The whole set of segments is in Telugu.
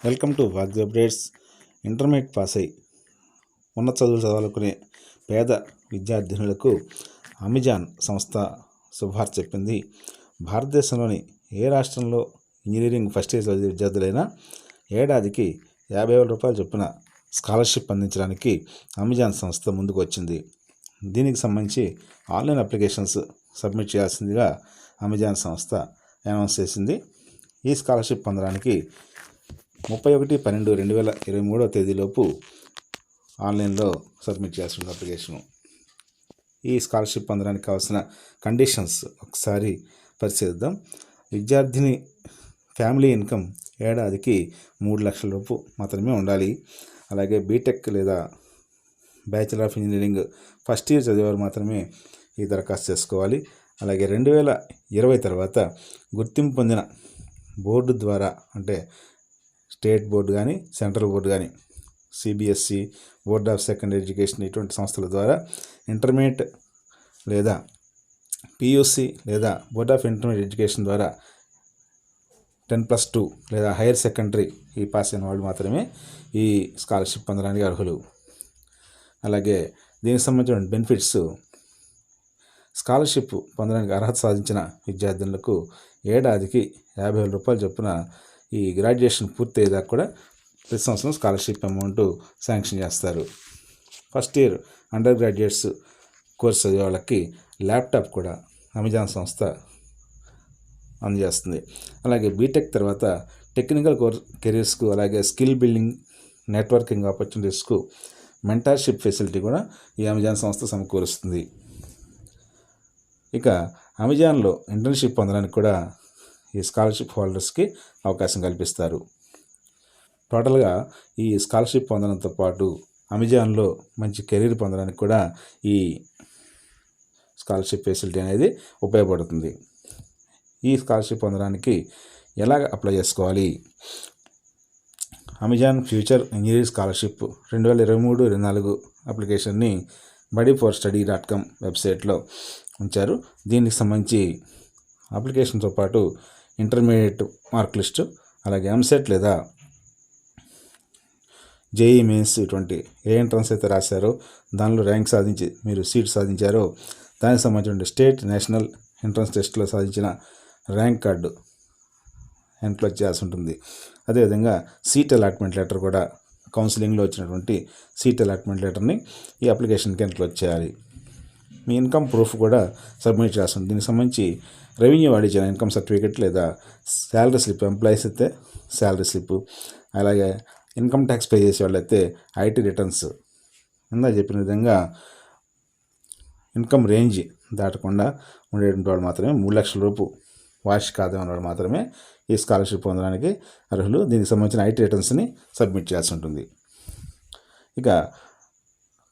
వెల్కమ్ టు వాగ్జ్ అప్డేట్స్. ఇంటర్మీడియట్ పాస్ అయి ఉన్నత చదువులు చదవాలనుకునే పేద విద్యార్థినులకు అమెజాన్ సంస్థ శుభవార్త చెప్పింది. భారతదేశంలోని ఏ రాష్ట్రంలో ఇంజనీరింగ్ ఫస్ట్ ఇయర్ చదివే విద్యార్థులైనా ఏడాదికి 50,000 రూపాయల చొప్పున స్కాలర్షిప్ అందించడానికి అమెజాన్ సంస్థ ముందుకు వచ్చింది. దీనికి సంబంధించి ఆన్లైన్ అప్లికేషన్స్ సబ్మిట్ చేయాల్సిందిగా అమెజాన్ సంస్థ అనౌన్స్ చేసింది. ఈ స్కాలర్షిప్ పొందడానికి 31/12/2023 తేదీలోపు ఆన్లైన్లో సబ్మిట్ చేయాల్సిన అప్లికేషను. ఈ స్కాలర్షిప్ పొందడానికి కావాల్సిన కండిషన్స్ ఒకసారి పరిశీలిద్దాం. విద్యార్థిని ఫ్యామిలీ ఇన్కమ్ ఏడాదికి 3 లక్షల రూపాయలు మాత్రమే ఉండాలి. అలాగే బీటెక్ లేదా bachelor of engineering first year చదివేవారు మాత్రమే ఈ దరఖాస్తు చేసుకోవాలి. అలాగే 2020 తర్వాత గుర్తింపు పొందిన బోర్డు ద్వారా, అంటే స్టేట్ బోర్డు కానీ సెంట్రల్ బోర్డు కానీ, CBSE, board of secondary education, ఇటువంటి సంస్థల ద్వారా ఇంటర్మీడియట్ లేదా పియూసి లేదా బోర్డ్ ఆఫ్ ఇంటర్మీడియట్ ఎడ్యుకేషన్ ద్వారా 10+2 లేదా హైయర్ సెకండరీ ఈ పాస్ అయిన వాళ్ళు మాత్రమే ఈ స్కాలర్షిప్ పొందడానికి అర్హులు. అలాగే దీనికి సంబంధించిన బెనిఫిట్స్: స్కాలర్షిప్ పొందడానికి అర్హత సాధించిన విద్యార్థులకు ఏడాదికి 50,000 రూపాయల చొప్పున ఈ గ్రాడ్యుయేషన్ పూర్తయ్యేదాకా కూడా ప్రతి సంవత్సరం స్కాలర్షిప్ అమౌంట్ శాంక్షన్ చేస్తారు. First year under graduates course చదివే వాళ్ళకి ల్యాప్టాప్ కూడా అమెజాన్ సంస్థ అందజేస్తుంది. అలాగే బీటెక్ తర్వాత టెక్నికల్ కెరీర్స్కు, అలాగే స్కిల్ బిల్డింగ్, నెట్వర్కింగ్ ఆపర్చునిటీస్కు మెంటర్షిప్ ఫెసిలిటీ కూడా ఈ అమెజాన్ సంస్థ సమకూరుస్తుంది. ఇక అమెజాన్లో ఇంటర్న్షిప్ పొందడానికి కూడా ఈ స్కాలర్షిప్ హోల్డర్స్కి అవకాశం కల్పిస్తారు. టోటల్గా ఈ స్కాలర్షిప్ పొందడంతో పాటు అమెజాన్లో మంచి కెరీర్ పొందడానికి కూడా ఈ స్కాలర్షిప్ ఫెసిలిటీ అనేది ఉపయోగపడుతుంది. ఈ స్కాలర్షిప్ పొందడానికి ఎలాగ అప్లై చేసుకోవాలి? Amazon future engineering scholarship 2023-24 అప్లికేషన్ని buddy4study.com వెబ్సైట్లో ఉంచారు. దీనికి సంబంధించి అప్లికేషన్తో పాటు ఇంటర్మీడియట్ మార్క్ లిస్టు, అలాగే ఎంసెట్ లేదా జేఈ మెయిన్స్, ఇటువంటి ఏ ఎంట్రన్స్ అయితే రాశారో దానిలో ర్యాంక్ సాధించి మీరు సీట్ సాధించారో దానికి సంబంధించిన స్టేట్, నేషనల్ ఎంట్రన్స్ టెస్ట్లో సాధించిన ర్యాంక్ కార్డు ఎన్క్లోజ్ చేయాల్సి ఉంటుంది. అదేవిధంగా సీట్ అలాట్మెంట్ లెటర్ కూడా, కౌన్సిలింగ్లో వచ్చినటువంటి సీట్ అలాట్మెంట్ లెటర్ని ఈ అప్లికేషన్కి ఎన్క్లోజ్ చేయాలి. మీ ఇన్కమ్ ప్రూఫ్ కూడా సబ్మిట్ చేస్తుంది. దీనికి సంబంధించి రెవెన్యూ వాడు ఇచ్చిన ఇన్కమ్ సర్టిఫికేట్ లేదా శాలరీ స్లిప్, ఎంప్లాయీస్ అయితే శాలరీ స్లిప్, అలాగే ఇన్కమ్ ట్యాక్స్ పే చేసే వాళ్ళైతే ఐటీ రిటర్న్స్. ఇందా చెప్పిన విధంగా ఇన్కమ్ రేంజ్ దాటకుండా ఉండేటువంటి వాడు మాత్రమే, 3 లక్షల రూపాయలు వార్షిక ఆదాయం ఉన్నవాడు మాత్రమే ఈ స్కాలర్షిప్ పొందడానికి అర్హులు. దీనికి సంబంధించిన ఐటీ రిటర్న్స్ని సబ్మిట్ చేయాల్సి ఉంటుంది. ఇక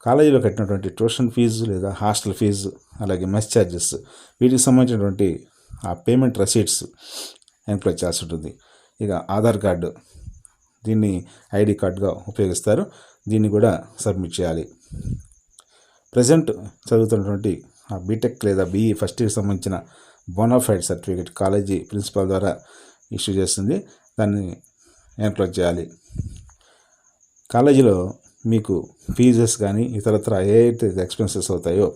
కాలేజీలో కట్టినటువంటి ట్యూషన్ ఫీజు లేదా హాస్టల్ ఫీజు, అలాగే మెస్ ఛార్జెస్, వీటికి సంబంధించినటువంటి ఆ పేమెంట్ రసీట్స్ ఎన్క్లోజ్ చేయాల్సి ఉంటుంది. ఇక ఆధార్ కార్డు, దీన్ని ఐడి కార్డుగా ఉపయోగిస్తారు, దీన్ని కూడా సబ్మిట్ చేయాలి. ప్రజెంట్ చదువుతున్నటువంటి ఆ బీటెక్ లేదా బీఈ ఫస్ట్ ఇయర్కి సంబంధించిన బోనాఫైడ్ సర్టిఫికేట్ కాలేజీ ప్రిన్సిపాల్ ద్వారా ఇష్యూ చేస్తుంది, దాన్ని ఎన్క్లోజ్ చేయాలి. కాలేజీలో మీకు ఫీజెస్ కానీ ఇతరత్ర ఏ అయితే ఎక్స్పెన్సెస్ అవుతాయో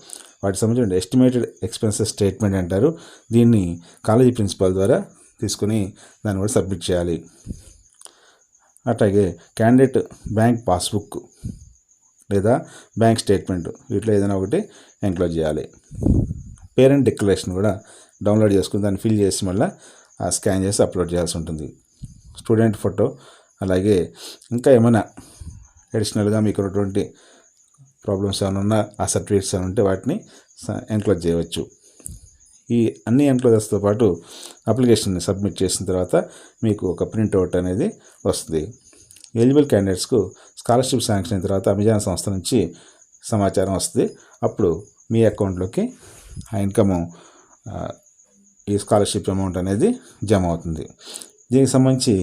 వాటికి సంబంధించిన ఎస్టిమేటెడ్ ఎక్స్పెన్సెస్ స్టేట్మెంట్ అంటారు. దీన్ని కాలేజీ ప్రిన్సిపాల్ ద్వారా తీసుకుని దాన్ని కూడా సబ్మిట్ చేయాలి. అట్లాగే క్యాండిడేట్ బ్యాంక్ పాస్బుక్ లేదా బ్యాంక్ స్టేట్మెంట్, వీటిలో ఏదైనా ఒకటి ఎన్క్లోజ్ చేయాలి. పేరెంట్ డిక్లరేషన్ కూడా డౌన్లోడ్ చేసుకుని దాన్ని ఫిల్ చేసి మళ్ళీ స్కాన్ చేసి అప్లోడ్ చేయాల్సి ఉంటుంది. స్టూడెంట్ ఫోటో, అలాగే ఇంకా ఏమైనా అడిషనల్గా మీకు ఉన్నటువంటి ప్రాబ్లమ్స్ ఏమైనా ఉన్నా, ఆ సర్టిఫికేట్స్ ఏమైనా ఉంటే వాటిని ఎన్క్లోజ్ చేయవచ్చు. ఈ అన్ని ఎన్క్లోజెస్తో పాటు అప్లికేషన్ని సబ్మిట్ చేసిన తర్వాత మీకు ఒక ప్రింట్అవుట్ అనేది వస్తుంది. ఎలిజిబుల్ క్యాండిడేట్స్కు స్కాలర్షిప్ శాంక్షన్ అయిన తర్వాత అమెజాన్ సంస్థ నుంచి సమాచారం వస్తుంది. అప్పుడు మీ అకౌంట్లోకి ఆ ఇన్కమ్, ఈ స్కాలర్షిప్ అమౌంట్ అనేది జమ అవుతుంది. దీనికి సంబంధించి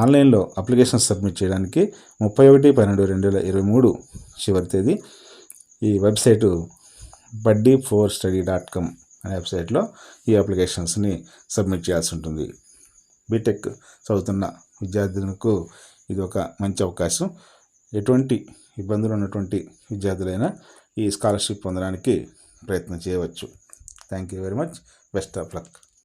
ఆన్లైన్లో అప్లికేషన్ సబ్మిట్ చేయడానికి 31/12/2023 చివరి తేదీ. ఈ వెబ్సైటు buddy4study.com అనే వెబ్సైట్లో ఈ అప్లికేషన్స్ని సబ్మిట్ చేయాల్సి ఉంటుంది. బీటెక్ చదువుతున్న విద్యార్థులకు ఇది ఒక మంచి అవకాశం. ఎటువంటి ఇబ్బందులు ఉన్నటువంటి విద్యార్థులైనా ఈ స్కాలర్షిప్ పొందడానికి ప్రయత్నం చేయవచ్చు. Thank you very much. Best of luck.